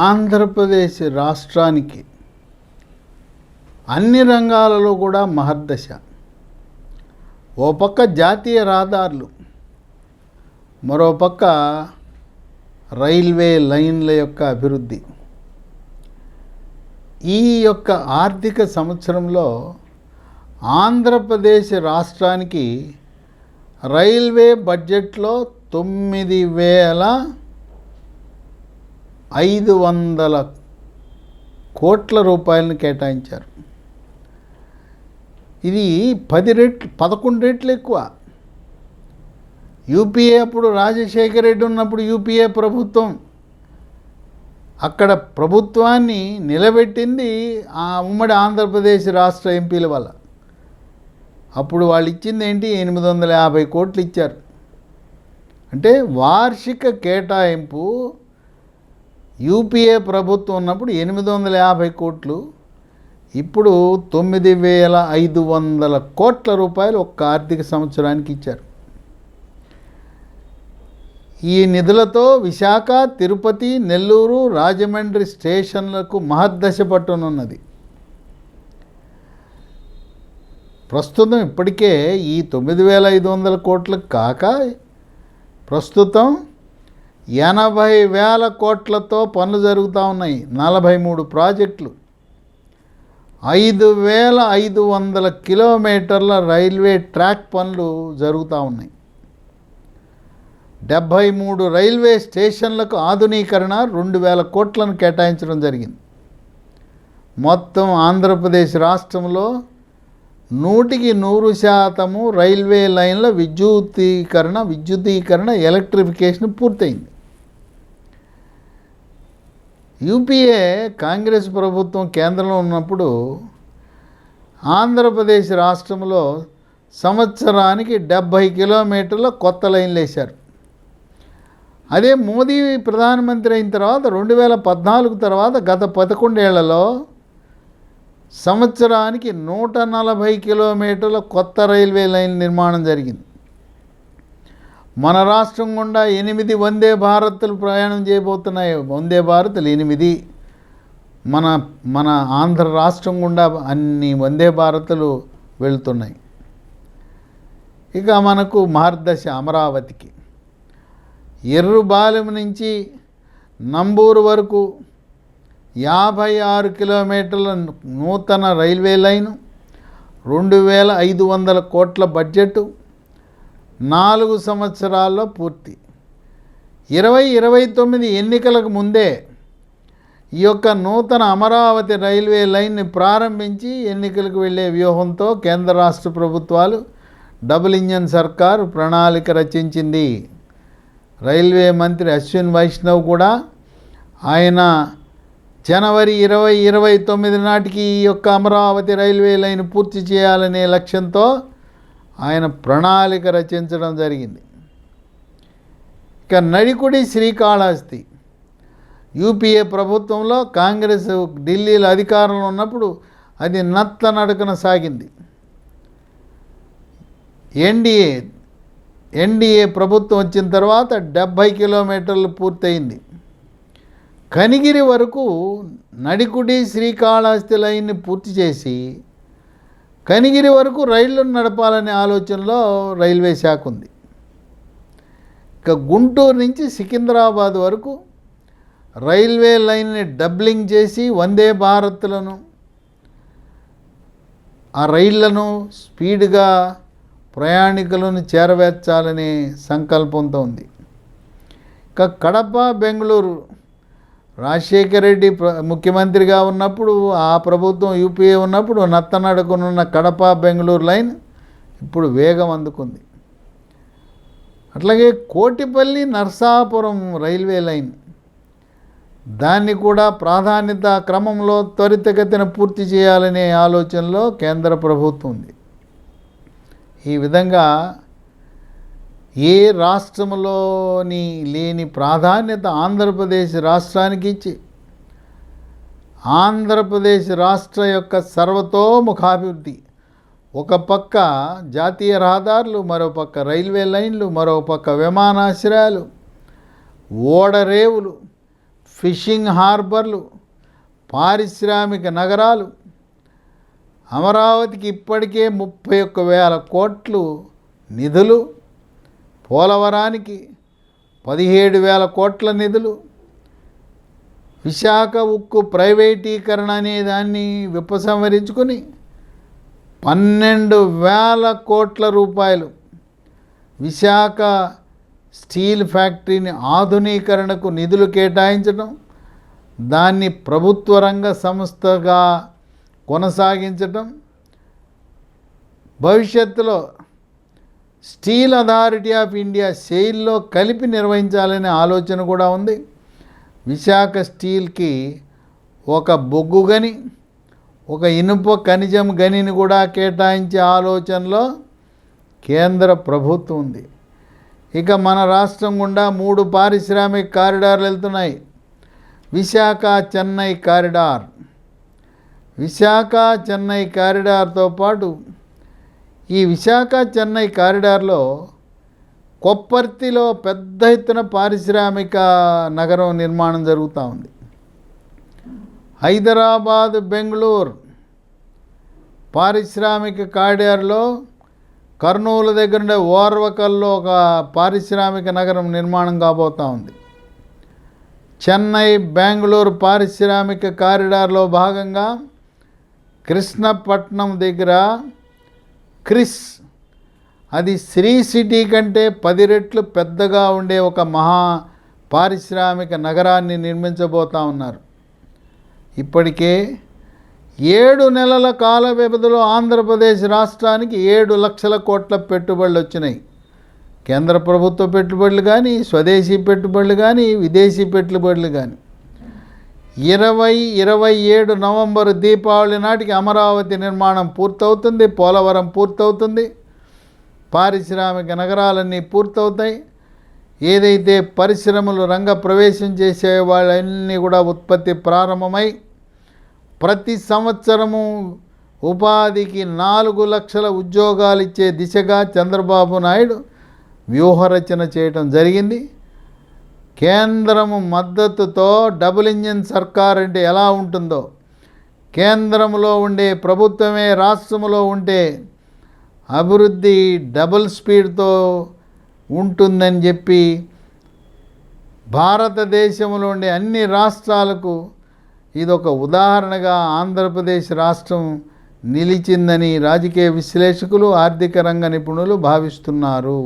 ఆంధ్రప్రదేశ్ రాష్ట్రానికి అన్ని రంగాలలో కూడా మహర్దశ. ఓ పక్క జాతీయ రహదారులు, మరో పక్క రైల్వే లైన్ల యొక్క అభివృద్ధి. ఈ యొక్క ఆర్థిక సంవత్సరంలో ఆంధ్రప్రదేశ్ రాష్ట్రానికి రైల్వే బడ్జెట్లో 9,500 కోట్ల రూపాయలను కేటాయించారు. ఇది 11 రెట్లు ఎక్కువ. యూపీఏ అప్పుడు రాజశేఖర రెడ్డి ఉన్నప్పుడు యూపీఏ ప్రభుత్వం అక్కడ ప్రభుత్వాన్ని నిలబెట్టింది ఆ ఉమ్మడి ఆంధ్రప్రదేశ్ రాష్ట్ర ఎంపీల వల్ల. అప్పుడు వాళ్ళు ఇచ్చింది ఏంటి, 850 కోట్లు ఇచ్చారు. అంటే వార్షిక కేటాయింపు యూపీఏ ప్రభుత్వం ఉన్నప్పుడు 850 కోట్లు, ఇప్పుడు 9,500 కోట్ల రూపాయలు ఒక్క ఆర్థిక సంవత్సరానికి ఇచ్చారు. ఈ నిధులతో విశాఖ, తిరుపతి, నెల్లూరు, రాజమండ్రి స్టేషన్లకు మహర్దశ పట్టనున్నది. ప్రస్తుతం ఇప్పటికే ఈ 9,500 కోట్లకు కాక ప్రస్తుతం 80,000 కోట్లతో పనులు జరుగుతూ ఉన్నాయి. 43 ప్రాజెక్టులు, 5,500 కిలోమీటర్ల రైల్వే ట్రాక్ పనులు జరుగుతూ ఉన్నాయి. 73 రైల్వే స్టేషన్లకు ఆధునీకరణ 2,000 కోట్లను కేటాయించడం జరిగింది. మొత్తం ఆంధ్రప్రదేశ్ రాష్ట్రంలో 100% రైల్వే లైన్ల విద్యుదీకరణ ఎలక్ట్రిఫికేషన్ పూర్తయింది. యూపీఏ కాంగ్రెస్ ప్రభుత్వం కేంద్రంలో ఉన్నప్పుడు ఆంధ్రప్రదేశ్ రాష్ట్రంలో సంవత్సరానికి 70 కిలోమీటర్ల కొత్త లైన్లు వేశారు. అదే మోదీ ప్రధానమంత్రి అయిన తర్వాత 2014 తర్వాత గత 11 ఏళ్లలో సంవత్సరానికి 140 కిలోమీటర్ల కొత్త రైల్వే లైన్ నిర్మాణం జరిగింది. మన రాష్ట్రం గుండా 8 వందే భారత్లు ప్రయాణం చేయబోతున్నాయి. వందే భారత్లు 8 మన ఆంధ్ర రాష్ట్రం గుండా అన్ని వందే భారత్లు వెళ్తున్నాయి. ఇక మనకు మహర్దశ అమరావతికి ఎర్రుబాలెం నుంచి నంబూరు వరకు 56 కిలోమీటర్ల నూతన రైల్వే లైను, 2,500 కోట్ల బడ్జెట్, 4 సంవత్సరాల్లో పూర్తి. 2029 ఎన్నికలకు ముందే ఈ యొక్క నూతన అమరావతి రైల్వే లైన్ని ప్రారంభించి ఎన్నికలకు వెళ్ళే వ్యూహంతో కేంద్ర రాష్ట్ర ప్రభుత్వాలు డబుల్ ఇంజన్ సర్కారు ప్రణాళిక రచించింది. రైల్వే మంత్రి అశ్విన్ వైష్ణవ్ కూడా ఆయన జనవరి 2029 నాటికి ఈ యొక్క అమరావతి రైల్వే లైన్ పూర్తి చేయాలనే లక్ష్యంతో ఆయన ప్రణాళిక రచించడం జరిగింది. ఇక నడికుడి శ్రీకాళహస్తి యూపీఏ ప్రభుత్వంలో కాంగ్రెస్ ఢిల్లీలో అధికారంలో ఉన్నప్పుడు అది నత్త నడకన సాగింది. ఎన్డీఏ ప్రభుత్వం వచ్చిన తర్వాత 70 కిలోమీటర్లు పూర్తయింది. కనిగిరి వరకు నడికుడి శ్రీకాళహస్తి లైన్ని పూర్తి చేసి కనిగిరి వరకు రైళ్లను నడపాలనే ఆలోచనలో రైల్వే శాఖ ఉంది. ఇక గుంటూరు నుంచి సికింద్రాబాద్ వరకు రైల్వే లైన్ని డబ్లింగ్ చేసి వందే భారత్లను ఆ రైళ్లను స్పీడ్గా ప్రయాణికులను చేరవేర్చాలనే సంకల్పంతో ఉంది. ఇక కడప, బెంగళూరు రాజశేఖర రెడ్డి ముఖ్యమంత్రిగా ఉన్నప్పుడు ఆ ప్రభుత్వం యూపీఏ ఉన్నప్పుడు నత్తనడకనున్న కడప బెంగళూరు లైన్ ఇప్పుడు వేగం అందుకుంది. అట్లాగే కోటిపల్లి నర్సాపురం రైల్వే లైన్, దాన్ని కూడా ప్రాధాన్యత క్రమంలో త్వరితగతిన పూర్తి చేయాలనే ఆలోచనలో కేంద్ర ప్రభుత్వం ఉంది. ఈ విధంగా ఏ రాష్ట్రంలోని లేని ప్రాధాన్యత ఆంధ్రప్రదేశ్ రాష్ట్రానికి ఇచ్చి ఆంధ్రప్రదేశ్ రాష్ట్ర యొక్క సర్వతోముఖాభివృద్ధి, ఒక పక్క జాతీయ రహదారులు, మరో పక్క రైల్వే లైన్లు, మరో పక్క విమానాశ్రయాలు, ఓడరేవులు, ఫిషింగ్ హార్బర్లు, పారిశ్రామిక నగరాలు. అమరావతికి ఇప్పటికే 31,000 కోట్లు నిధులు, పోలవరానికి 17,000 కోట్ల నిధులు, విశాఖ ఉక్కు ప్రైవేటీకరణ అనే దాన్ని ఉపసంహరించుకుని 12,000 కోట్ల రూపాయలు విశాఖ స్టీల్ ఫ్యాక్టరీని ఆధునీకరణకు నిధులు కేటాయించడం, దాన్ని ప్రభుత్వ రంగ సంస్థగా కొనసాగించటం, భవిష్యత్తులో స్టీల్ అథారిటీ ఆఫ్ ఇండియా సెయిల్లో కలిపి నిర్వహించాలనే ఆలోచన కూడా ఉంది. విశాఖ స్టీల్కి ఒక బొగ్గు గని, ఒక ఇనుప ఖనిజం గనిని కూడా కేటాయించే ఆలోచనలో కేంద్ర ప్రభుత్వం ఉంది. ఇక మన రాష్ట్రం గుండా 3 పారిశ్రామిక కారిడార్లు వెళ్తున్నాయి. విశాఖ చెన్నై కారిడార్. విశాఖ చెన్నై కారిడార్తో పాటు ఈ విశాఖ చెన్నై కారిడార్లో కొప్పర్తిలో పెద్ద ఎత్తున పారిశ్రామిక నగరం నిర్మాణం జరుగుతూ ఉంది. హైదరాబాద్ బెంగళూరు పారిశ్రామిక కారిడార్లో కర్నూలు దగ్గర ఉండే ఓర్వకల్లో ఒక పారిశ్రామిక నగరం నిర్మాణం కాబోతూ ఉంది. చెన్నై బెంగళూరు పారిశ్రామిక కారిడార్లో భాగంగా కృష్ణపట్నం దగ్గర క్రిస్, అది శ్రీ సిటీ కంటే 10 రెట్లు పెద్దగా ఉండే ఒక మహా పారిశ్రామిక నగరాన్ని నిర్మించబోతూ ఉన్నారు. ఇప్పటికే 7 నెలల కాల వ్యవధిలో ఆంధ్రప్రదేశ్ రాష్ట్రానికి 7 లక్షల కోట్ల పెట్టుబడులు వచ్చినాయి. కేంద్ర ప్రభుత్వ పెట్టుబడులు కానీ, స్వదేశీ పెట్టుబడులు కానీ, విదేశీ పెట్టుబడులు కానీ. 2027 నవంబరు దీపావళి నాటికి అమరావతి నిర్మాణం పూర్తవుతుంది, పోలవరం పూర్తవుతుంది, పారిశ్రామిక నగరాలన్నీ పూర్తవుతాయి. ఏదైతే పరిశ్రమలు రంగ ప్రవేశం చేసే వాళ్ళన్నీ కూడా ఉత్పత్తి ప్రారంభమై ప్రతి సంవత్సరము ఉపాధికి 4 లక్షల ఉద్యోగాలు ఇచ్చే దిశగా చంద్రబాబు నాయుడు వ్యూహరచన చేయటం జరిగింది. కేంద్రము మద్దతుతో డబుల్ ఇంజిన్ సర్కార్ అంటే ఎలా ఉంటుందో, కేంద్రంలో ఉండే ప్రభుత్వమే రాష్ట్రంలో ఉంటే అభివృద్ధి డబుల్ స్పీడ్తో ఉంటుందని చెప్పి భారతదేశంలో ఉండే అన్ని రాష్ట్రాలకు ఇదొక ఉదాహరణగా ఆంధ్రప్రదేశ్ రాష్ట్రం నిలిచిందని రాజకీయ విశ్లేషకులు, ఆర్థిక రంగ నిపుణులు భావిస్తున్నారు.